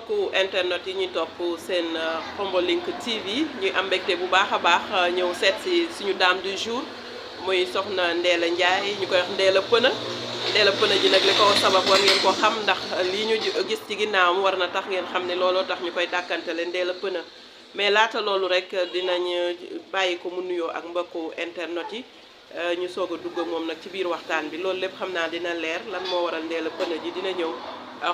mbokku internet yi ñuy topp seen Khombole Link TV ñuy am mbégte bu baax a baax ñëw seet si suñu dame du jour muy soxna Ndella Ndiaye ñu koy wax Ndella Peuna ji nag li ko sabab war ngeen ko xam ndax lii ñu gis ci ginnaawam war na tax ngeen xam ne looloo tax ñu koy dàkkantele Ndella Peuna mais laata loolu rek dinañ bàyyi ko mu nuyoo ak mbokku internet yi ñu soog a dugg moom nag ci biir waxtaan bi loolu lépp xam naa dina leer lan moo waral Ndella Peuna ji dina ñëw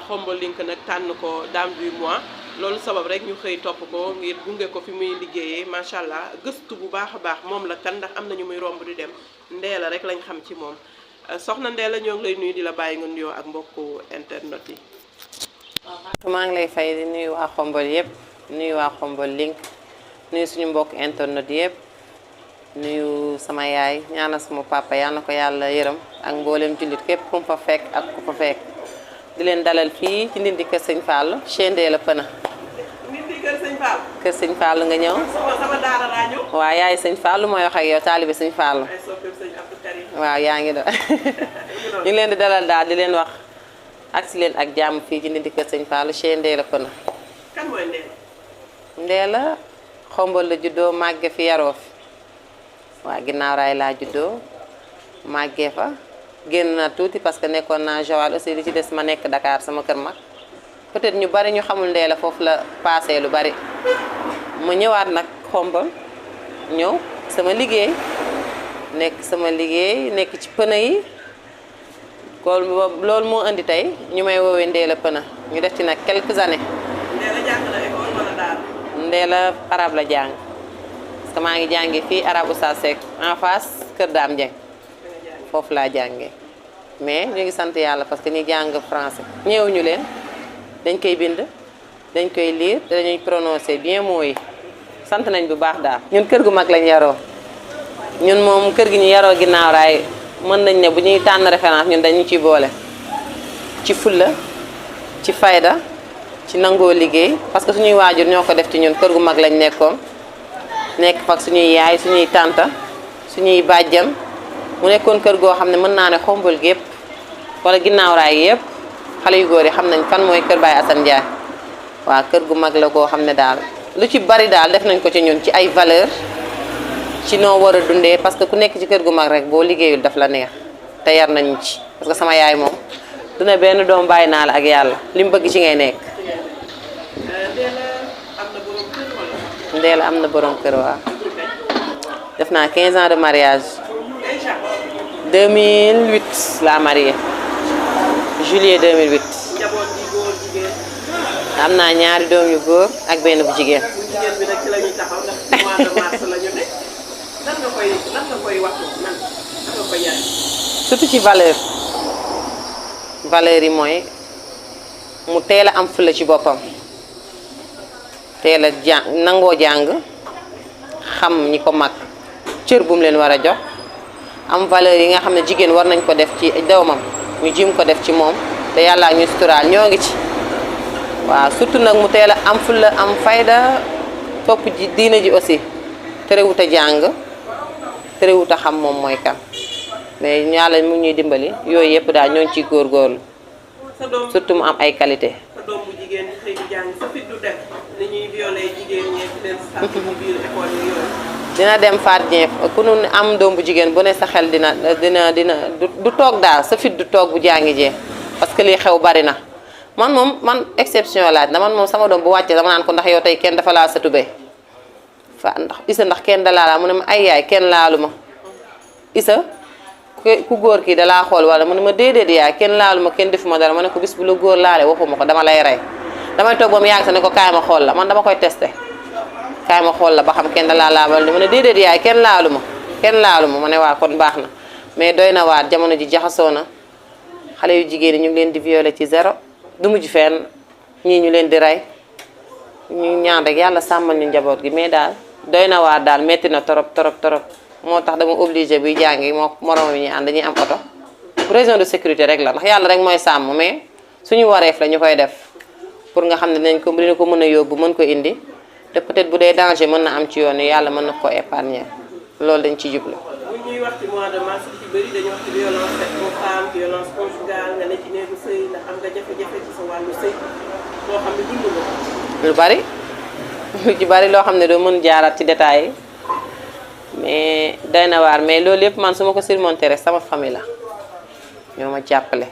Khombole Link nag tànn ko dame du mois loolu sabab rek ñu xëy topp ko ngir gunge ko fi muy liggéeyee macha allah gëstu bu baax a baax moom la kan ndax am nañu muy romb di dem Ndella rek lañ xam ci moom soxna Ndella ñoo ngi lay nuyu di la bàyyi nga nuyoo ak mbokku internet yi. maa ngi lay fay di nuyu waa Khombole yëpp nuyu waa Khombole Link nuyu suñu mbokk internet yëpp nuyu sama yaay ñaanal sama papa yal na ko yàlla yërëm ak mboolem jullit képp ku mu fa fekk ak ku fa fekk. di leen dalal fii ci ndindi kër sëñ Fallou chez Ndella Peuna. ndindi kër sëñ Fallou. kër sëñ Fallou nga ñëw. sama daara laa ñëw. waaw yaay sëñ Fallou mooy wax ak yow taalibe sëñ Fallou. ay soppeeku sëñ Abdou Karim. waaw yaa ngi doon ñu ngi leen di dalal daal di leen wax ak si leen ak jàmm fii ci ndindi kër sëñ Fallou chez Ndella Peuna. kan mooy Ndella. Ndella Khombole la juddoo màgge fi yaroo fi waa ginnaaw raay laa juddoo màggee fa. génn na tuuti parce que nekkoon naa Joal aussi li ci des ma nekk Dakar sama kër mag peut-être ñu bari ñu xamul Ndella foofu la passé lu bari ma ñëwaat nag Khombole ñëw sama liggéey nekk ci pneu yi kon loolu moo indi tey ñu may woowee Ndella Peuna ñu def ci nag quelques années. Ndella jàng na école wala daara. Ndella arabe la jàng parce que maa ngi jàngee fii arabe Oustaz Seck en face Kër Dame Dieng. foofu laa jàngee mais ñu ngi sant yàlla parce que ñi jàng français ñëwuñu leen dañ koy bind dañ koy lire te dañuy prononcer bien mots yi sant nañ bu baax daal. ñun kër gu mag lañ yaroo ñun moom kër gi ñu yaroo ginnaaw raay mën nañ ne bu ñuy tànn référence ñun dañu ciy boole ci fulla ci fayda ci nangoo liggéey parce que suñuy waajur ñoo ko def ci ñun kër gu mag lañ nekkoon nekk fak suñuy yaay suñuy tànta suñuy bàjjan. mu nekkoon kër goo xam ne mën naa ne Khombole gépp wala ginnaaw raay yëpp xale yu góor yi xam nañ fan mooy kër Baye Assane Ndiaye waaw kër gu mag la goo xam ne daal lu ci bari daal def nañ ko ci ñun ci ay valeur ci noo war a dundee parce que ku nekk ci kër gu mag rek boo liggéeyul daf la neex te yar nañu ci parce que sama yaay moom du ne benn doom bàyyi naa la ak yàlla li mu bëgg ci ngay nekk. Ndella am na borom kër waaw def naa 15 ans de mariage. 2008 laa marié juillet 2008. njaboot gi góor jigéen. am naa ñaari doom yu góor ak benn bu jigéen. bu jigéen bi nag ci la ñuy taxaw ndax mois de mars la ñu ne nan nga koy waxtu nan nga koy yar. surtout ci valeur yi mooy mu teel a am fulla ci boppam teel a nangoo jàng xam ñi ko mag cër bu mu leen war a jox. am valeur yi nga xam ne jigéen war nañ ko def ci doomam ñu jim ko def ci moom te yàlla ak ñu suturaal ñoo ngi ci waaw surtout nag mu teel a am fulla am fayda topp ji diina ji aussi terewut a jàng terewut a xam moom mooy kan mais yàlla mu ñuy dimbali yooyu yëpp daal ñoo ngi ciy góorgóorlu surtout mu am ay qualité. sa doom bu jigéen ñi xëy di jàng sa fit du def ni ñuy violé jigéen ñi di leen sàcc ci biir école yi yooyu. dina dem faat ñeef ku nu am doom bu jigéen bu ne sa xel dina du toog daal sa fit du toog bu jàngi jee parce que lii xew bari na man exception laaj na man moom sama doom bu wàccee dama naan ko ndax yow tey kenn dafa laa sa tubéy fa ndax isa ndax kenn dalaa mu ne ma ay yaay kenn laalu ma isa ku góor kii dalaa xool wala mu ne ma déedéet yaay kenn laalu ma kenn defuma dara ma ne ko bis bu la góor laale waxuma ko dama lay rey damay toog ba mu yàgg sa ne ko kaay ma xool la man dama koy testé kaay ma xool la ba xam kenn dalaa laabal ma ne déedéet yaay kenn laalu ma ma ne waa kon baax na mais doy na waat jamono ji jaxasoo na xale yu jigéen ñi ñu ngi leen di violer ci zéro du mujj fenn ñii ñu leen di rey ñu ñaan rek yàlla sàmmal ñu njaboot gi mais daal doy na waat daal metti na torop moo tax dama obligé buy jàngi moo moroom yi ñu ànd dañuy am oto raison de sécurité rek la ndax yàlla rek mooy sàmm mais suñu wareef la ñu koy def pour nga xam ne dina ko mën a yóbbu mën ko indi te peut-être bu dee danger mën na am ci yoon yi yàlla mën na ko épargner loolu dañ ci jublu. bu ñuy wax ci mois de mars ci bëri dañuy wax ci violence faite aux femmes violence conjugale nga ne ci néegu sëy ndax am nga jafe-jafe ci sa wàllu sëy boo xam ne dund nga lu bari lu ci bari loo xam ne doo mën jaaraat ci détails yi mais doy na waar mais loolu yëpp man su ma ko surmonter rek sama famille la ñoo ma jàppale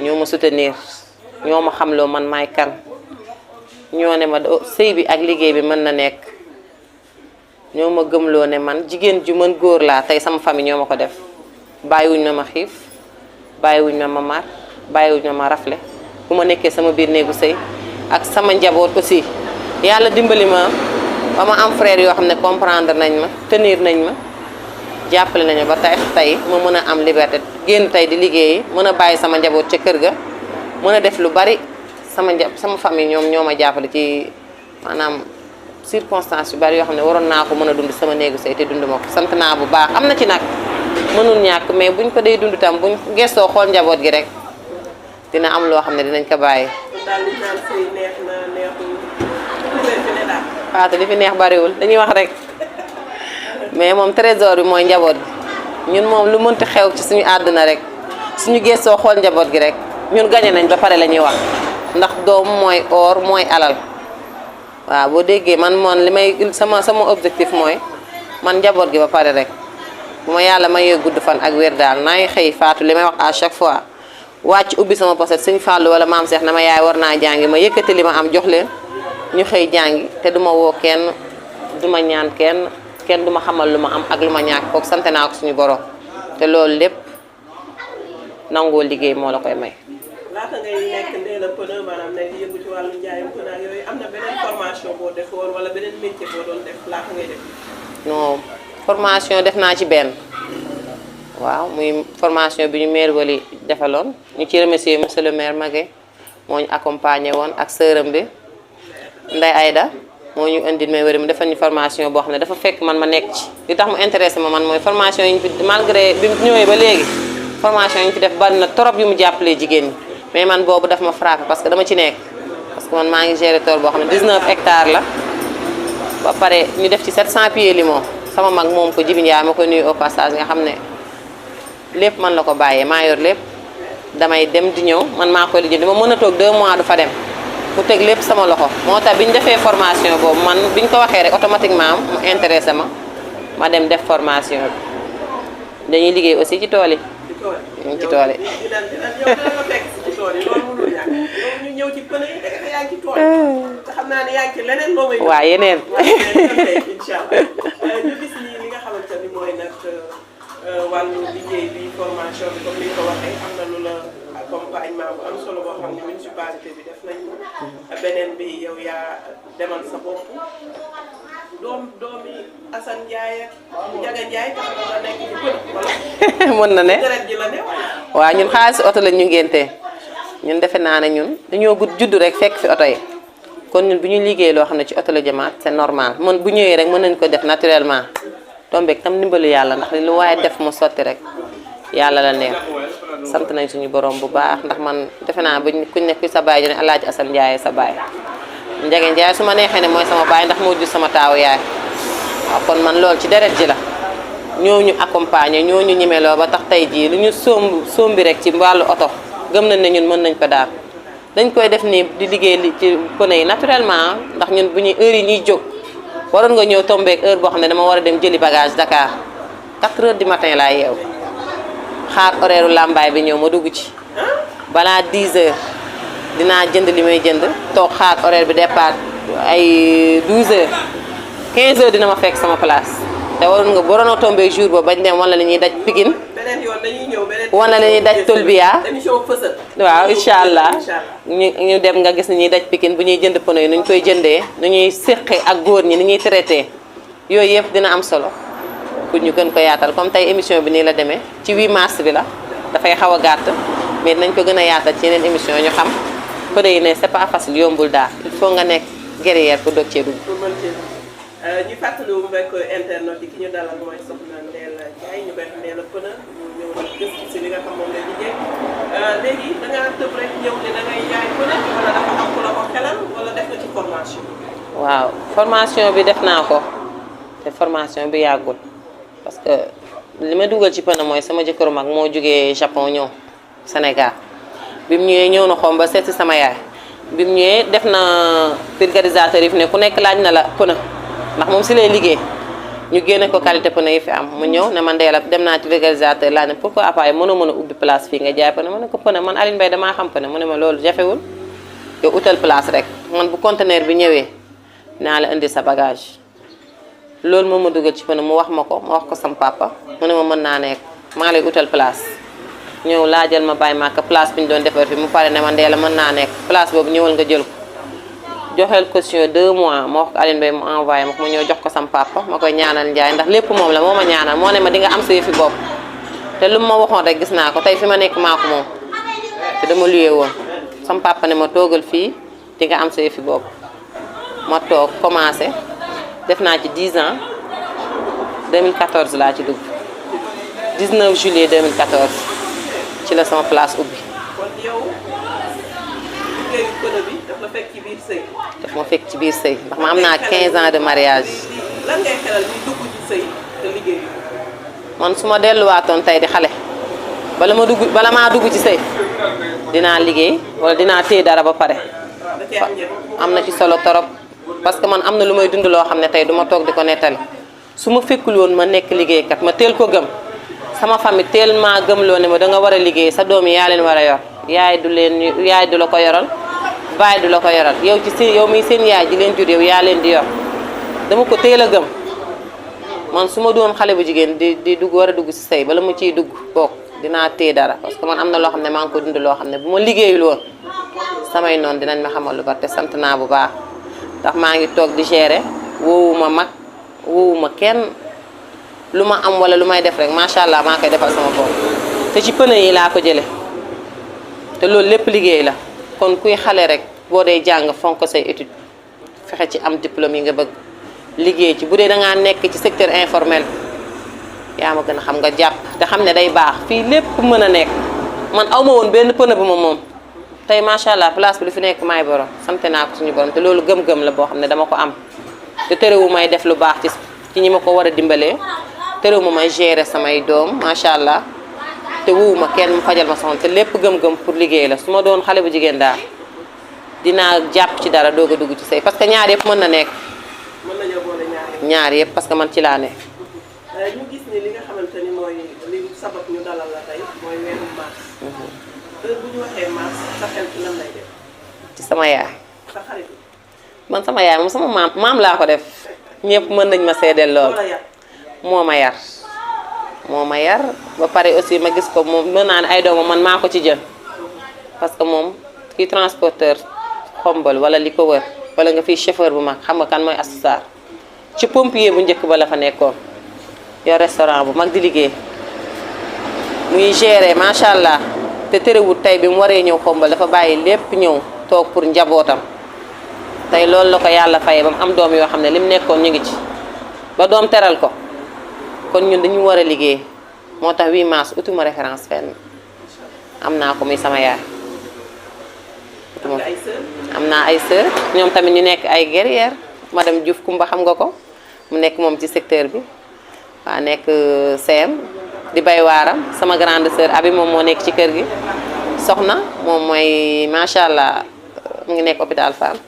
ñoo ma soutenir ñoo ma xamloo man maay kan ñoo ne ma sëy bi ak liggéey bi mën na nekk ñoo ma gëmloo ne man jigéen ju mën góor laa tey sama famille ñoo ma ko def bàyyiwuñ ma ma xiif bàyyiwuñ ma ma mar bàyyiwuñ ma ma rafle bu ma nekkee sama biir néegu sëy ak sama njaboot aussi yàlla dimbali ma ba ma am frère yoo xam ne comprendre nañ ma tenir nañ ma jàppale nañu ba tey ma mën a am liberté génn tey di liggéeyi mën a bàyyi sama njaboot ca kër ga mën a def lu bari sama famille ñoom ñoo ma jàppale ci maanaam circonstance yu bari yoo xam ne waroon naa ko mën a dund sama néegu sëy te dund ma ko sant naa bu baax am na ci nag mënul ñàkk mais buñ ko dee dund tam buñ gestoo xool njaboot gi rek dina am loo xam ne dinañ ko bàyyi. daal di naan sëy neex na neexul waate li fi neex bariwul dañuy wax rek mais moom trésor bi mooy njaboot gi ñun moom lu mënti xew ci suñu àdduna rek suñu gestoo xool njaboot gi rek ñun gañe nañ ba pare la ñuy wax ndax doom mooy or mooy alal waaw boo déggee man li may sama objectif mooy man njaboot gi ba pare rek bu ma yàlla mayee gudd fan ak wér daal naa ngi xëy faatu li may wax à chaque fois wàcc ubbi sama poset sëñ Fallou wala maam Cheikh na ma yaay war naa jàngi ma yëkkati li ma am jox leen ñu xëy jàngi te duma woo kenn duma ñaan kenn duma xamal lu ma am ak lu ma ñàkk kooku sant naa ko suñu borom te loolu lépp nangoo liggéey moo la koy may. laata ngay nekk Ndella Peulh maanaam nekk yëngu ci wàllu njaayum pneu ak yooyu am na beneen formation boo defoon wala beneen métier boo doon def laata ngay def. non formation def naa ci benn waaw muy formation bi ñu maire wali defaloon ñu ci remercier monsieur le maire Maguette moo ñu accompagné woon ak sërëm bi Ndeye Aïda moo ñu indil may wari mu defal ñu formation boo xam ne dafa fekk man ma nekk ci li tax mu intéressé ma man mooy formation yi ñu fi malgré bi mu ñëwee ba léegi formation yi ñu fi def bari na trop yu mu jàppalee jigéen ñi mais man boobu daf ma frappé parce que dama ci nekk parce que man maa ngi gérer tool boo xam ne 19 hectares la ba pare ñu def ci 700 pieds limon sama mag moom ko Jibi Ndiaye ma koy nuyu au passage nga xam ne lépp man la ko bàyyee maa yor lépp damay dem di ñëw man maa koy lijjanti ma mën a toog 2 mois du fa dem mu teg lépp sama loxo moo tax bi ñu defee formation boobu man bi ñu ko waxee rek automatiquement mu intéressé ma dem def formation bi dañuy liggéey aussi ci tool yi. ci tool yi. ñu ñëw ci pneu yi rek yaa ngi ci tool te xam naa ne yaa ngi ci leneen loo may. waaw yeneen. incha allah ñu gis ni li nga xamante ni mooy nag wàllu liggéey bi formation bi comme ni nga ko waxee am na lu la accompagnement bu am solo boo xam ne municipalité bi def nañ ko. beneen bi yow yaa demal sa bopp doomi Assane Ndiaye ak Ndiaga Ndiaye tax nga nekk ci pneu wala. mën na ne deret ji la ne waaw ñun xaalis oto lañ ñu ngéntee ñun defe naa ne ñun dañoo judd rek fekk fi oto yi kon ñun bu ñu liggéey loo xam ne ci oto la jëmaat c'est normal man bu ñëwee rek mën nañ ko def naturellement tombeek tam ndimbalu yàlla ndax lu waaye def mu sotti rek yàlla la neex sant nañ suñu borom bu baax ndax man defe naa buñ kuñ nekk sa baay ju ne Alaaji Assane Ndiaye sa baay Ndiaga Ndiaye su ma neexee ne mooy sama baay ndax moo jur sama taawu yaay waaw kon man loolu ci deret ji la ñoo ñu accompagner ñoo ñu ñemeloo ba tax tey jii lu ñu sombi rek ci wàllu oto gëm nañ ne ñun mën nañ ko daal dañ koy def nii di liggéey li ci pneu yi naturellement ndax ñun bu ñuy heure yi ñuy jóg waroon nga ñëw tombeek heure boo xam ne dama war a dem jëli bagage Dakar 4 heures du matin laa yeew xaar horaire làmbaay bi ñëw ma dugg ci balaa 10 heures dinaa jënd li may jënd toog xaar horaire bi départ ay 12 heures 15 heures dina ma fekk sama place te waroon a tombeek jour boobu bañ dem wala li ñuy daj Pikine beneen yoon dañuy ñëw beneen wala li ñuy daj Tolbiya émission fësal waaw incha allah ñu dem nga gis ni ñuy daj Pikine bu ñuy jënd pneu yi nu ñu koy jëndee nu ñuy séqee ak góor ñi ni ñuy traité yooyu yëpp dina am solo pour ñu gën ko yaatal comme tey émission bi nii la demee ci 8 mars bi la dafay xaw a gàtt mais dinañ ko gën a yaatal ci yeneen émission ñu xam pneu yi ne c'est pas facile yombul daal il faut nga nekk guerrière pour doog cee dugg. ñu fàttaliwu mbokk internet yi ki ñu dalal mooy soxna Ndella Ndiaye ñu koy Ndella Peulh ñu ñëw nag gëstu si li nga xam moom lay liggéey léegi da ngaa tëb rek ñëw ne da ngay jaay pneu wala dafa am ku la ko xelal wala def nga ci formation. waaw formation bi def naa ko te formation bi yàggul parce que li ma dugal ci pneu mooy sama jëkkëru mag moo jógee Japon ñëw Sénégal bi mu ñëwee ñëw na Xombal seet si sama yaay bi mu ñëwee def na vulgarisateur yi fi ne ku nekk laaj na la pneu ndax moom si lay liggéey ñu génne ko qualité pneu yi fi am mu ñëw ne man Ndella dem naa ci vulgarisateur laaj na pourquoi après mënoo mën a ubbi place fii nga jaay pneu ma ne ko pneu man Aline Mbaye damaa xam pneu mu ne ma loolu jafewul yow utal place rek man bu conteneur bi ñëwee naa la indi sa bagage loolu moom ma dugal ci pneu mu wax ma ko sam papa mu ne ma mën naa nekk maa lay utal place ñëw laajal ma bàyyi ma place bi ñu doon defar fi mu pare ne ma Ndella mën naa nekk place boobu ñëwal nga jël ko joxeel caution 2 mois ma wax ko Aline Mbaye mu envoyé ma ko ma ñëw jox ko sam papa ma koy ñaanal Njaay ndax lépp moom la moo ma ñaanal moo ne ma di nga am sa yëfi bopp te lu ma waxoon rek gis naa ko tey fi ma nekk maa ko moom te dama luyee woon sam papa ne ma toogal fii di nga am sa yëfi bopp ma toog commencé def naa ci 10 ans 2014 laa ci dugg 19 juillet 2014 ci la sama place ubbi. kon yow liggéeyu pneu bi daf la fekk ci biir sëy. daf ma fekk ci biir sëy ndax ma am naa 15 ans de mariage. lan ngay xelal ñu dugg ci sëy te liggéeyu. man su ma delluwaatoon tey di xale bala maa dugg ci sëy dinaa liggéey wala dinaa téye dara ba pare. am na ci solo torop parce que man am na lu may dund loo xam ne tey duma toog di ko nettali su ma fekkul woon ma nekk liggéeykat ma teel ko gëm sama famille teel maa gëm loo ne ma danga war a liggéey sa doom yi yaa leen war a yor yaay du la ko yoral baay du la ko yoral yow mi seen yaay ji leen jur yow yaa leen di yor dama ko teel a gëm man su ma doon xale bu jigéen di dugg war a dugg si sëy bala mu ciy dugg bokk dinaa téye dara parce que man am na loo xam ne maa ngi ko dund loo xam ne bu ma liggéeyul woon samay noonu dinañ ma xamal lu bari te sant naa bu baax ndax maa ngi toog di gérer woowuma mag woowuma kenn lu ma am wala lu may def rek macha allah maa koy defal sama bopp te ci pneu yi laa ko jële te loolu lépp liggéey la kon kuy xale rek boo dee jàng fonk say étude fexe ci am diplôme yi nga bëgg liggéey ci bu dee dangaa nekk ci secteur informel yaa ma gën a xam nga jàpp te xam ne day baax fii lépp mën a nekk man awma woon benn pneu bu ma moom tey macha allah place bi lu fi nekk maay borom sant naa ko suñu borom te loolu gëm-gëm la boo xam ne dama ko am te terewu may def lu baax ci ñi ma ko war a dimbalee terewu ma may gérer samay doom macha allah te wuwuma kenn mu fajal ma soxna te lépp gëm-gëm pour liggéey la su ma doon xale bu jigéen daal dinaa jàpp ci dara doog a dugg ci sëy parce que ñaar yëpp mën na nekk. mën nañoo boole ñaar yëpp parce que man ci laa ne. ñu gis ni li nga xamante ni mooy li sabab ñu dalal la tey mooy weeru mars. heure bu ñu waxee mars sa xel ci lan lay def. ci sama yaay. sa xarit. man sama yaay moom sama maam laa ko def ñëpp mën nañ ma seedeel lool. moo ma yar. moo ma yar ba pare aussi ma gis ko moom mën naa ne ay doomam man maa ko ci jël parce que moom kii transporteur xombal wala li ko wër wala nga fiy chauffeur bu mag xam nga kan mooy assessar ci pompier bu njëkk ba la fa nekkoon yor restaurant bu mag di liggéey muy gérer macha allah te terewut tey bi mu waree ñëw xombal dafa bàyyi lépp ñëw toog pour njabootam tey loolu la ko yàlla fayee ba mu am doom yoo xam ne lim nekkoon ñu ngi ci ba doom teral ko kon ñun dañu war a liggéey moo tax 8 mars utuma référence fenn am naa ko muy sama yaay. am naa ay sœur ñoom tamit ñu nekk ay guerrière madame Diouf Kumba xam nga ko mu nekk moom ci secteur bi waa nekk CM di bay waaram sama grande sœur Abi moom moo nekk ci kër gi soxna moom mooy macha allah mu ngi nekk hôpital Fann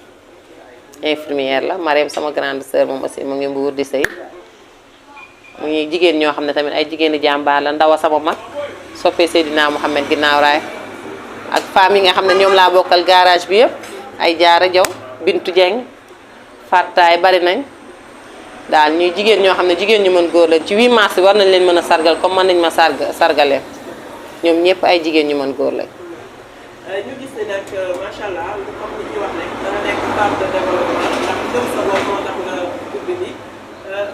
infirmière la Marème sama grande sœur moom aussi mu ngi Mbuur di sëy mu ngi jigéen ñoo xam ne tamit ay jigéeni jàmbaar la ndawa sama mag soppee Seydina Mouhamed ginnaaw raay ak femmes yi nga xam ne ñoom laa bokkal garage bi yëpp ay jaara jaw Bintu Dieng Fattaay bari nañ daal ñuy jigéen ñoo xam ne jigéen ñu mën góor lañ ci 8 mars bi war nañ leen mën a sargal comme mën nañ ma sargalee ñoom ñëpp ay jigéen ñu mën góor lañ. ñu gis ne nag macha allah comme ni ñu wax rek dana nekk part de développement ndax gëm sa bopp moo tax nga ubbi nii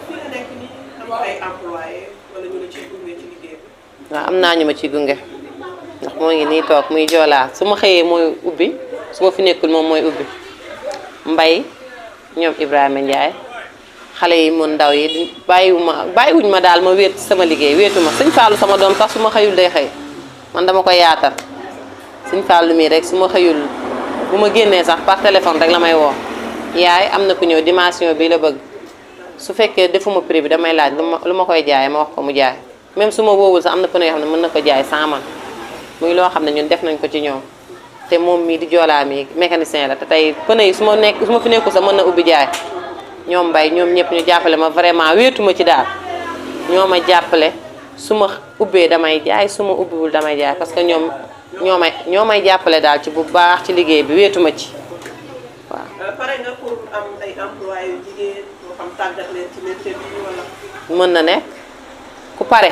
fii la nekk nii am ay employé wala ñu la ciy gunge ci liggéey bi. waaw am naa ñu ma ciy gunge ndax moo ngi nii toog muy joolaa su ma xëyee mooy ubbi su ma fi nekkul moom mooy ubbi mbay ñoom Ibrahima Ndiaye xale yi mun ndaw yi bàyyiwuñ ma daal ma wéet ci sama liggéey wéetuma sëñ Fallou sama doom sax su ma xëyul day xëy man dama koy yaatal sëñ Fallou mii rek su ma xëyul bu ma génnee sax par téléphone rek la may woo yaay am na ku ñëw dimension bi la bëgg su fekkee defuma prix bi damay laaj lu ma koy jaay ma wax ko mu jaay même su ma woowul sax am na pneu yoo xam ne mën na ko jaay 100 man muy loo xam ne ñun def nañ ko ci ñoom te moom mii di joolaa mi mécanicien la te tey pneu yi su ma fi nekkul sax mën na ubbi jaay ñoom mbay ñoom ñëpp ñu jàppale ma vraiment wéetuma ci daal ñoo ma jàppale su ma ubbee damay jaay su ma ubbiwul damay jaay parce que ñoo may jàppale daal ci bu baax ci liggéey bi wéetuma ci waaw. pare nga pour am ay employés yu jigéen moo xam tàggat leen ci métier bi wala. mën na nekk ku pare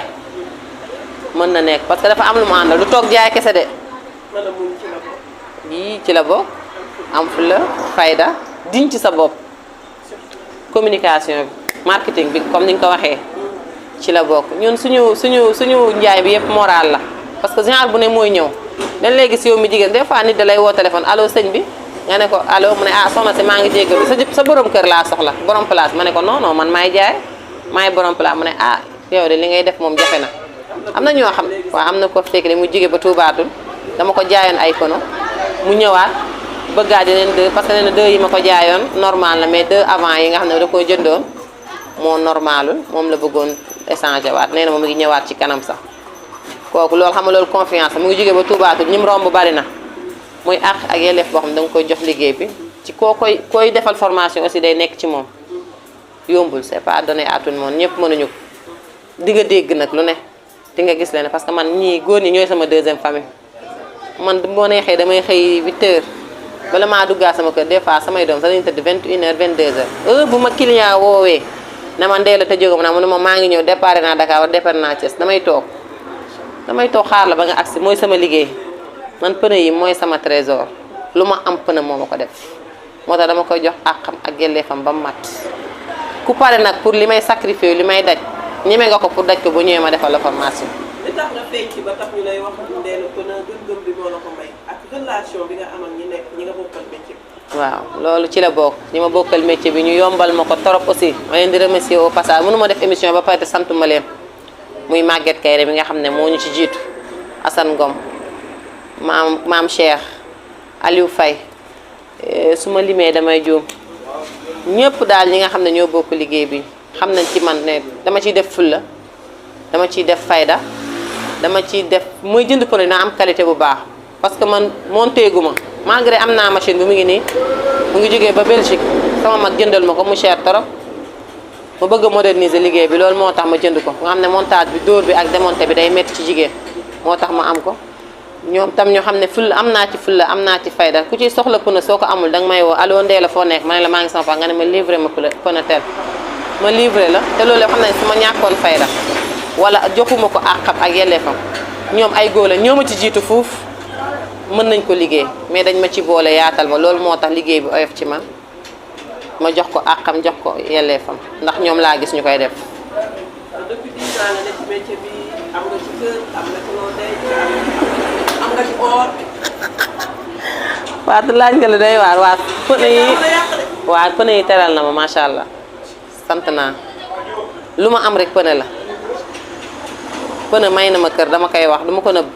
mën na nekk parce que dafa am lu mu àndal lu toog jaay kese de. mën a muñ ci la bokk. yii ci la bokk am fulla fayda diñ ci sa bopp communication bi marketing bi comme ni nga ko waxee ci la bokk ñun suñu njaay bi yëpp moral la parce que genre bu ne mooy ñëw dañ lay gis yow mi jigéen des fois nit da lay woo téléphone allo sëñ bi nga ne ko allo mu ne ah soxna si maa ngi jéggalu sa borom kër laa soxla borom place ma ne ko non non man maay jaay maay borom place mu ne ah yow de li ngay def moom jafe na am na ñoo xam waaw am na ko fekk ni mu jóge ba tuubaatul dama ko jaayoon ay kono mu ñëwaat bëggaat yeneen deux parce que nee na deux yi ma ko jaayoon normal la mais deux avant yi nga xam ne da koo jëndoon moo normalul moom la bëggoon échanger waat nee na moom mi ngi ñëwaat ci kanam sax kooku loolu xam nga loolu confiance mu ngi jóge ba tuubaatul ñim romb bari na muy àq ak yelleef boo xam ne da nga koy jox liggéey bi ci koy defal formation aussi day nekk ci moom yombul c'est pas donné à tout le monde ñëpp mënuñu ko di nga dégg nag lu ne di nga gis leen parce que man ñii góor ñi ñooy sama deuxième famille man moo neexee damay xëy 8h bala maa duggaa sama kër des fois samay doom sax dañuy tëdd 21h 22h heure bu ma client woowee na ma ndee la te jógam naa mu ne ma maa ngi ñëw départ naa Dakar wala départ naa Thiès damay toog xaar la ba nga agsi mooy sama liggéey man pneu yi mooy sama trésor lu ma am pneu moo ma ko def moo tax dama koy jox àqam ak yelleefam ba mu mat ku pare nag pour li may sacrifier li may daj ñeme nga ko pour daj ko bu ñëwee ma defal la formation. li tax nga feeñ ci ba tax ñu lay wax Ndella Pneu gëm-gëm bi moo la ko may ak relation bi nga am ak ñi nga bokkal métier bi. waaw loolu ci la bokk ñi ma bokkal métier bi ñu yombal ma ko trop aussi ma leen di remercier au passage mënu ma def émission ba pare te sant ma leen muy Maguette Kayre bi nga xam ne moo ñu ci jiitu Assane Ngom maam Cheikh Aliou Faye su ma limee damay juum ñëpp daal ñi nga xam ne ñoo bokk liggéey bi xam nañ ci man ne dama ciy def fulla dama ciy def fayda dama ciy def muy jënd pneu na am qualité bu baax parce que man monté gu ma malgré am naa machine bi mu ngi nii mu ngi jógee ba Belgique sama mag jëndal ma ko mu cher trop ma bëgg a moderniser liggéey bi loolu moo tax ma jënd ko nga xam ne montage bi dóor bi ak démonté bi day métti ci jigéen moo tax ma am ko ñoom tam ñoo xam ne fulla am naa ci fulla am naa ci fayda ku ci soxla pneu soo ko amul danga may woo allo Ndella foo nekk ma ne la maa ngi sama fa nga ne ma livré ma pneu tel ma livré la te loolu xam ne su ma ñàkkoon fayda wala joxuma ko àqam ak yelleefam ñoom ay góor la ñoo ma ci jiitu fuuf mën nañ ko liggéey mais dañ ma ci boole yaatal ma loolu moo tax liggéey bi oyof ci man ma jox ko àqam jox ko yelleefam ndax ñoom laa gis ñu koy def. depuis 10 ans nga ne ci métier bi am nga ci kër am nga ci loo denc am nga ci or. waaw laaj nga la day waar waa pneu yi teral na ma macha allah sant naa lu ma am rek pneu la pneu may na ma kër dama koy wax duma ko nëbb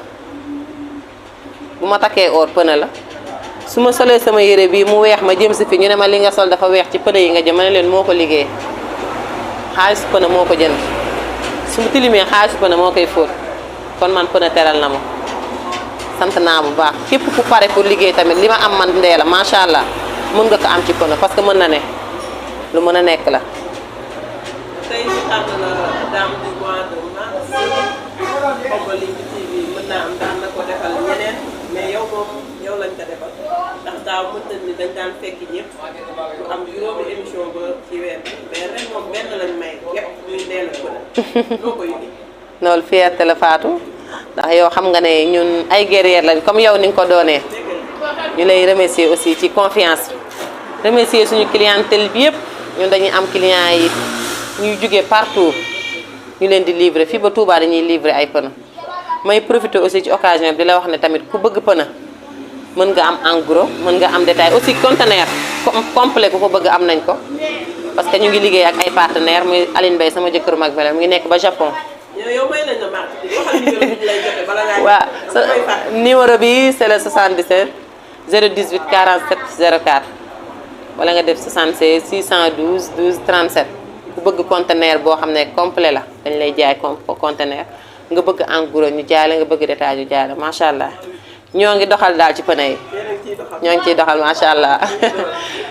bu ma takkee or pneu la su ma solee sama yére bii mu weex ma jëm si fi ñu ne ma li nga sol dafa weex ci pneu yi nga jëm ma ne leen moo ko liggéey xaalis pneu moo ko jënd su mu tilimee xaalis pneu moo koy fóot kon man pneu teral na ma sant naa bu baax képp ku pare pour liggéey tamit li ma am man Ndella macha allah mën nga ko am ci pneu parce que mën na ne lu mën a nekk la. tey ñu tànn la dame du mois de mars Khombole TV mën naa am daan na ko defal ñeneen mais yow moom yow lañ ko defal ndax daaw mën nañ ni dañ daan fekk ñëpp lu am juróomi émission ba ci weer bi mais ren moom benn lañ may képp muy Ndella Pneu noo ko yëgee. loolu fierté la Fatou ndax yow xam nga ne ñun ay guerrière lañ comme yow ni nga ko doonee ñu lay remercier aussi ci confiance remercier suñu clientèle bi yëpp ñun dañuy am clients yi ñuy jógee partout ñu leen di livrer fii ba Touba dañuy livrer ay pneu may profiter aussi ci occasion bi di la wax ne tamit ku bëgg pneu mën nga am en gros mën nga am détail aussi conteneur complet ku ko bëgg am nañ ko parce que ñu ngi liggéey ak ay partenaires muy Aline Mbaye sama jëkkëru mag bele mu ngi nekk ba Japon. yow may nañ la marketing waxal numéro bi lay joxe bala ngaa. waaw numéro bi c'est le 77 018 47 04 wala nga def 76 612 12 37 ku bëgg conteneur boo xam ne complet la dañ lay jaay conteneur nga bëgg en gros ñu jaay la nga bëgg détail ñu jaay la macha allah ñoo ngi doxal daal ci pneu yi. ñoo ngi ciy doxal macha allah.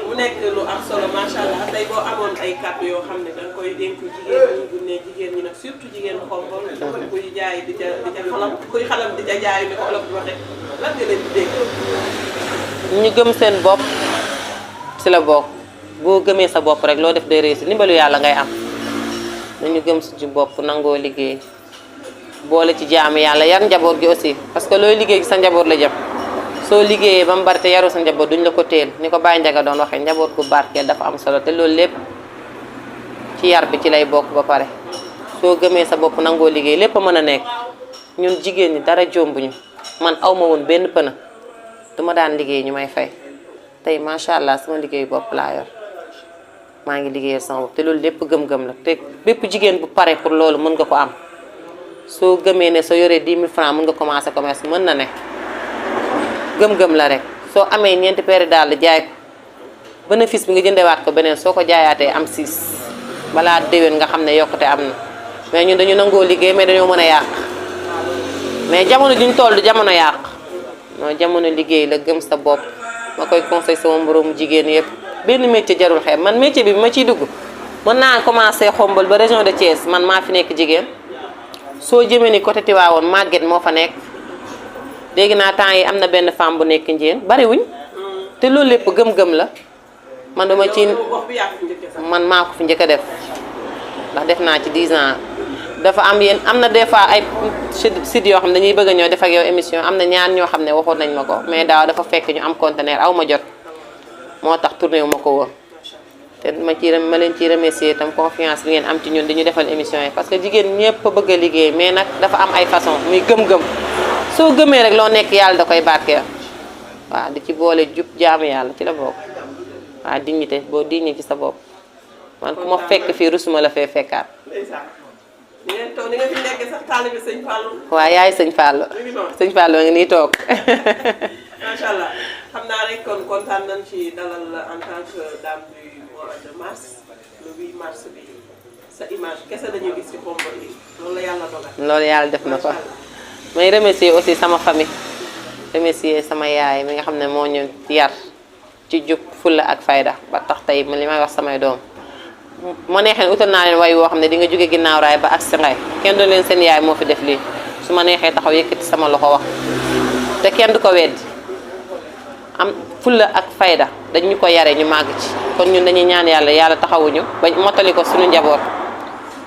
mu nekk lu am solo macha allah tey boo amoon ay kàddu yoo xam ne da nga koy dénk jigéen ñi bu ne jigéen ñi nag surtout jigéen Xombol. kuy jaay di ca xalam kuy xalam di ca jaay ni ko olof di waxee lan nga leen di dégg. ñu gëm seen bopp ci la bokk boo gëmee sa bopp rek loo def day réussir ndimbalu yàlla ngay am nañu gëm suñu bopp nangoo liggéey boole ci jaamu yàlla yar njaboot gi aussi parce que looy liggéey gi sa njaboot la jëm soo liggéeyee ba mu bari te yaru sa njaboot duñ la ko téel ni ko Baye Ndiaga doon waxee njaboot gu barkeel dafa am solo te loolu lépp ci yar bi ci lay bokk ba pare soo gëmee sa bopp nangoo liggéey lépp a mën a nekk ñun jigéen ñi dara jombuñu man awma woon benn pëna duma daan liggéey ñu may fay tey macha allah sama liggéey bopp laa yor maa ngi liggéeyal sama bopp te loolu lépp gëm-gëm la te bépp jigéen bu pare pour loolu mën nga ko am soo gëmee ne soo yoree 10 000 francs mën nga commencer commerce mën na ne gëm-gëm la rek soo amee ñeenti paire daal jaay ko bénéfice bi nga jëndewaat ko beneen soo ko jaayaatee am 6 balaa déwén nga xam ne yokkute am na mais ñun dañu nangoo liggéey mais dañoo mën a yàq mais jamono juñ toll du jamono yàq non jamono liggéey la gëm sa bopp ma koy conseil sama moroomu jigéen yëpp benn métier jarul xeeb man métier bi ma ciy dugg mën naa commencé Xombol ba région de Thiès man maa fi nekk jigéen soo jëmee ni côté Tivaouane Maguette moo fa nekk dégg naa temps yi am na benn femme bu nekk Ndiène bariwuñ te loolu lépp gëm-gëm la man dama ci man maa ko fi njëkk a def ndax def naa ci 10 ans dafa am yéen am na des fois ay sites yoo xam ne dañuy bëgg a ñëw def ak yow émission am na ñaar ñoo xam ne waxoon nañ ma ko mais daaw dafa fekk ñu am conteneur aw ma jot moo tax tourné wu ma ko woon te ma leen ciy remercier itam confiance bi ngeen am ci ñun di ñu defal émission yi parce que jigéen ñëpp bëgg a liggéey mais nag dafa am ay façon muy gëm-gëm soo gëmee rek loo nekk yàlla da koy barkeel waaw di ci boole jub jaamu yàlla ci la bokk waaw dignité boo diñee ci sa bopp man ku ma fekk fii rusuma la fee fekkaat. ni nga fi nekk sax taalibe sëñ Fallou. waaw yaay sëñ Fallou. sëñ Fallou ngi nii toog. macha allah xam naa rek kon kontaan nañ ci dalal en tant que dame du mois de mars le 8 mars bi sa image kese dañuy gis ci Xombol yi loolu la yàlla dogal. loolu yàlla def na ko may remercier aussi sama famille remercier sama yaay mi nga xam ne moo ñu yar ci jub fulla ak fayda ba tax tey li may wax samay doom. ma neexee utal naa leen way woo xam ne di nga jóge ginnaaw raay ba ak si ngay kenn du leen seen yaay moo fi def lii su ma neexee taxaw yëkkati sama loxo wax te kenn du ko weddi am fulla ak fayda dañ ñu ko yare ñu màgg ci kon ñun dañuy ñaan yàlla yàlla taxawuñu ba mottali ko suñu njaboot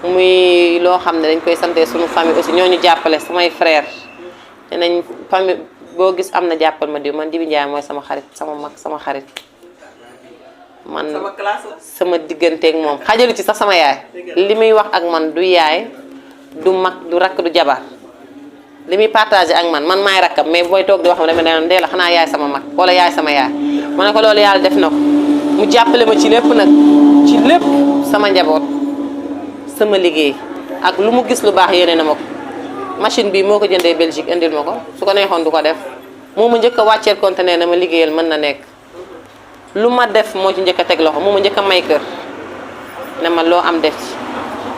muy loo xam ne dañ koy sante suñu famille aussi ñoo ñu jàppale samay frère te nañ famille boo gis am na jàppal ma diw man Jibi Njaay mooy sama xarit sama mag sama xarit man sama digganteeg moom xajalu ci sax sama yaay li muy wax ak man du yaay du mag du rakk du jabar li muy partagé ak man maay rakkam mais booy toog di wax ma dama ne Ndella xanaa yaay sama mag wala yaay sama yaay ma ne ko loolu yàlla def na ko mu jàppale ma ci lépp nag ci lépp sama njaboot sama liggéey ak lu mu gis lu baax yéene na ma ko machine bi moo ko jëndee Belgique indil ma ko su ko neexoon du ko def moo ma njëkk a wàcceel conteneur na ma liggéeyal mën na nekk lu ma def moo ci njëkk a teg loxo moo ma njëkk a may kër ne ma loo am def ci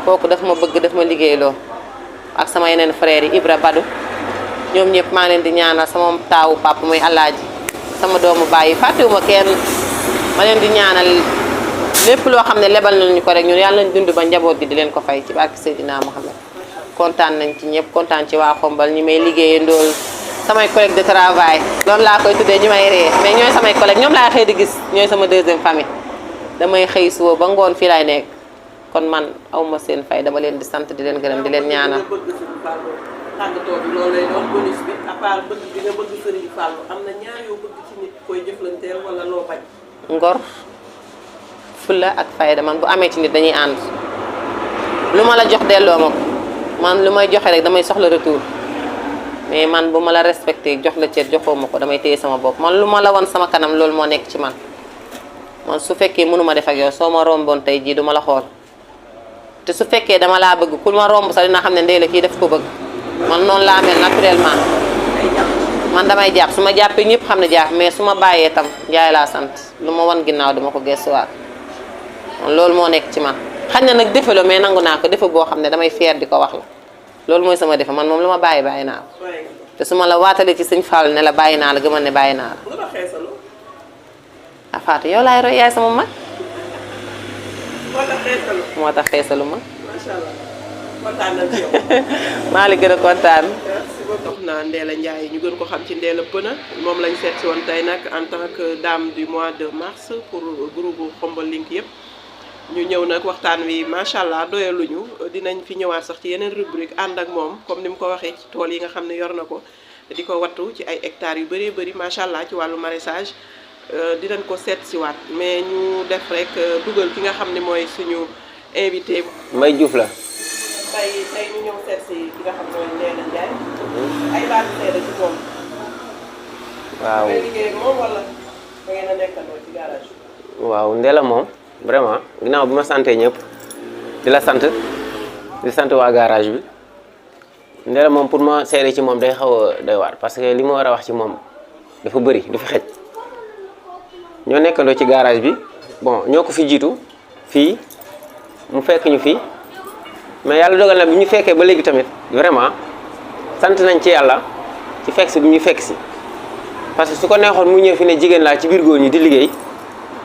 kooku daf ma bëgg daf ma liggéey loo ak sama yeneen frères yi Ibra Badou ñoom ñëpp maa ngi leen di ñaanal sama taawu papa muy Alaaji sama doomu baay yi fàttewuma kenn ma leen di ñaanal lépp loo xam ne lebal nañu ko rek ñun yàlla nañ dund ba njaboot gi di leen ko fay ci barke Seydina Muhammad kontaan nañ ci ñëpp kontaan ci waa Xombal ñi may liggéeyee ndool samay collègue de travail loolu laa koy tuddee ñu may ree mais ñooy samay collègue ñoom laay xëy di gis ñooy sama deuxième famille damay xëy suba ba ngoon fii laay nekk kon man awma seen fay dama leen di sant di leen gërëm di leen ñaanal. tàggatoo bi loolu lay doon bonus bi à part bëgg bi nga bëgg Serigne Fallou am na ñaar yoo bëgg ci nit koy jëflanteel wala loo bañ. ngor fulla ak fayda man bu amee ci nit dañuy ànd lu ma la jox delloo ma ko man lu may joxe rek damay soxla retour. mais man bu ma la respecté jox la cër joxoo ma ko damay téye sama bopp man lu ma la wan sama kanam loolu moo nekk ci man su fekkee mënuma def ak yow soo ma romboon tey jii duma la xool te su fekkee dama laa bëgg ku ma romb sax dina xam ne Ndella kii daf ko bëgg man noonu laa mel naturellement man damay jàpp su ma jàppee ñëpp xam ne jàpp mais su ma bàyyee tam njaay laa sant lu ma wan ginnaaw dama ko gëstuwaat man loolu moo nekk ci man xañ na nag defe la mais nangu naa ko defe boo xam ne damay fier di ko wax la loolu mooy sama defe man moom lu ma bàyyi naa ko te su ma la waatalee ci sëñ Fall ne la bàyyi naa la gëmal ne bàyyi naa la. nga doon xeesalu. ah Fatou yow laay roy yaay sama mag. moo tax xeesalu. moo tax xeesalu ma. macha allah kontaan nañ ci yow. maa li gën a kontaan. merci beaucoup. soxna Ndella Ndiaye ñu gën ko xam ci Ndella Peuna moom lañ seet si woon tey nag en tant que dame du mois de mars pour groupe Khombole Link yëpp. ñu ñëw nag waxtaan wi macha allah doyaluñu dinañ fi ñëwaat sax ci yeneen rubrique ànd ak moom comme ni mu ko waxee ci tool yi nga xam ne yor na ko di ko wattu ci ay hectares yu bëree bëri macha allah ci wàllu maraîchage dinañ ko seet si waat mais ñu def rek dugal ki nga xam ne mooy suñu invité. Mbaye Diouf la. tey ñu ñëw seet si ki nga xam ne mooy Ndella Ndiaye. ay baatu seede ci moom. waaw ngay liggéey ak moom wala da ngeen a nekkandoo ci garage bi. waaw Ndella moom vraiment ginnaaw bi ma santee ñëpp di la sant di sant waa garage bi Ndella moom pour ma seede ci moom day xaw a doy waar parce que li ma war a wax ci moom dafa bëri du fi xej ñoo nekkandoo ci garage bi bon ñoo ko fi jiitu fii mu fekk ñu fii mais yàlla dogal na bi ñu fekkee ba léegi tamit vraiment sant nañ ci yàlla ci fekk si bi ñu fekk si parce que su ko neexoon mu ñëw fi ne jigéen laa ci biir góor ñi di liggéey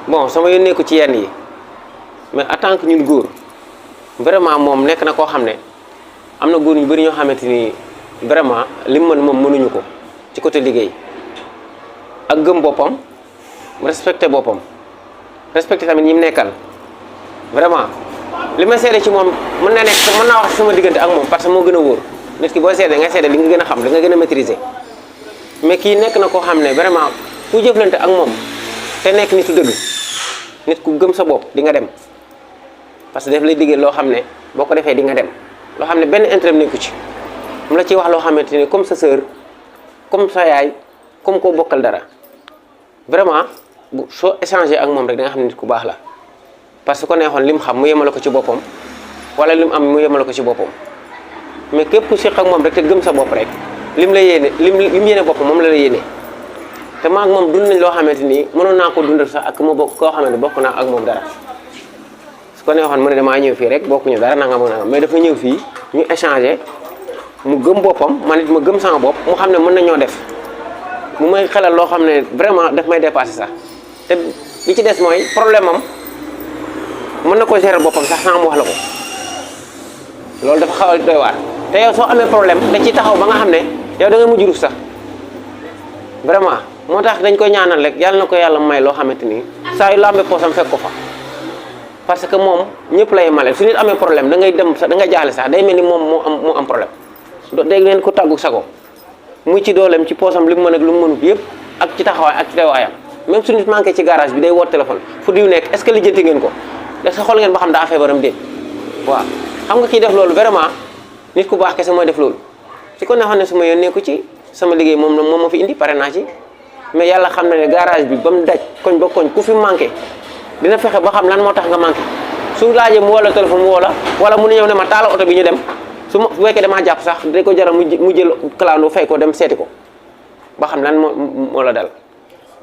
bon sama yoon nekku ci yenn yi mais en tant que ñun góor vraiment moom nekk na koo xam ne am na góor ñu bëri ñoo xamante ni vraiment li mu mën moom mënuñu ko ci côté liggéey ak gëm boppam respecté boppam respecté tamit ñi mu nekkal vraiment li ma seede ci moom mën naa wax sama diggante ak moom parce que moo gën a wóor nit ki boo seede nga seede li nga gën a xam li nga gën a maîtriser mais kii nekk na koo xam ne vraiment ku jëflante ak moom te nekk nitu dëgg nit ku gëm sa bopp di nga dem parce que daf lay diggee loo xam ne boo ko defee di nga dem loo xam ne benn intérêt nekku ci mu la ciy wax loo xamante ni comme sa sœur comme sa yaay comme koo bokkal dara vraiment bu soo échanger ak moom rek da nga xam ne nit ku baax la parce que ko neexoon lim xam mu yemale ko ci boppam wala lim am mu yemale ko ci boppam mais képp ku siq ak moom rek te gëm sa bopp rek lim la yéene lim yéene boppam moom la la yéene te maa ak moom dund nañ loo xamante ni mënoon naa ko dundal sax ak ma bokk koo xamante bokk naa ak moom dara su ko neexoon mu ne damaa ñëw fii rek bokkuñu dara nanga mais dafa ñëw fii ñu échanger mu gëm boppam man it ma gëm sama bopp mu xam ne mën nañoo def mu may xelal loo xam ne vraiment daf may dépassé sax te li ci des mooy problème am mën na ko gérer boppam sax sans mu wax la ko loolu dafa xaw a doy waar te yow soo amee problème da ciy taxaw ba nga xam ne yow da nga mujj rus sax vraiment moo tax dañ koy ñaanal rek yàlla na ko yàlla may loo xamante ni saa yu lambee poosam fekk ko fa parce que moom ñëpp lay male su nit amee problème da ngay dem sax da ngay jaaxle sax day mel ni moom moo am problème dégg ngeen ko tàggu sago muy ci dooleem ci poosam li mu mën ak lu mu mënut yëpp ak ci taxawaay ak ci teewaayam même su nit manqué ci garage bi day woo téléphone fu diw nekk est ce que lijjanti ngeen ko est ce que xool ngeen ba xam daa feebaram déet waaw xam nga kii def loolu vraiment nit ku baax kese mooy def loolu su ko neexoon ne su ma yónnee ko ci sama liggéey moom ma fi indi pare naa ci mais yàlla xam na ne garage bi ba mu daj koñ ba koñ ku fi manqué dina fexe ba xam lan moo tax nga manqué su laajee mu woo la téléphone mu woo la wala mu ñëw ne ma taala oto bi ñu dem su fekkee damaa jàpp sax da ko jaral mu jël clando fay ko dem seeti ko ba xam lan moo la dal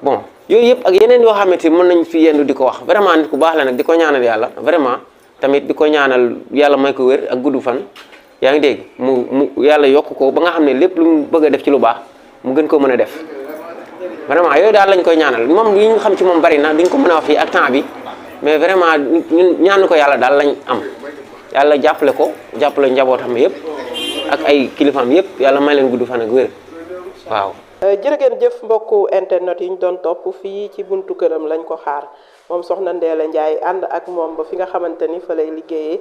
bon yooyu yëpp ak yeneen yoo xamante ni mën nañ fi yendu di ko wax vraiment nit ku baax la nag di ko ñaanal yàlla vraiment tamit di ko ñaanal yàlla may ko wér ak gudd fan yaa ngi dégg mu yàlla yokk ko ba nga xam ne lépp lu mu bëgg a def ci lu baax mu gën ko mën a def vraiment yooyu daal lañ koy ñaanal moom li ñu xam ci moom bari na duñ ko mën a wax fii ak temps bi mais vraiment ñun ñaanu ko yàlla daal lañ am yàlla jàppale ko jàppale njabootam yëpp ak ay kilifaam yëpp yàlla may leen gudd fan ak wér waaw. jërë ngeen jëf mbokku internet yi ñu doon topp fii ci buntu këram lañ ko xaar moom soxna Ndella Ndiaye ànd ak moom ba fi nga xamante ni fa lay liggéeyee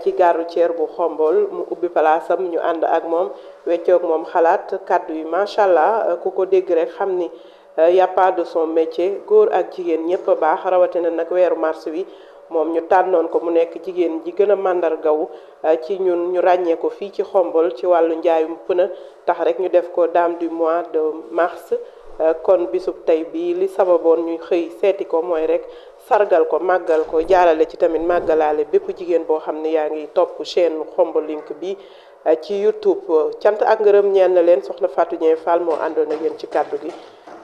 ci gare routière bu Khombole mu ubbi palaasam ñu ànd ak moom weccoog moom xalaat kàddu yi macha allah ku ko dégg rek xam ni y a pas de son métier góor ak jigéen ñëpp a baax rawatina nag weeru mars wi moom ñu tànnoon ko mu nekk jigéen ji gën a màndargaw ci ñun ñu ràññee ko fii ci Khombole ci wàllu njaayum pneu tax rek ñu def ko dame du mois de mars kon bisub tey bii li sababoon ñu xëy seeti ko mooy rek sargal ko màggal ko jaarale ci tamit màggalaale bépp jigéen boo xam ne yaa ngi topp chaîne Khombole Link bi ci YouTube cant ak ngërëm ñeen na leen soxna Fatou Dieng Fall moo àndoon ak yéen ci kàddu gi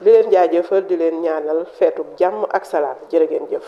di leen jaajëfal di leen ñaanal feetu jàmm ak salaam jërë ngeen jëf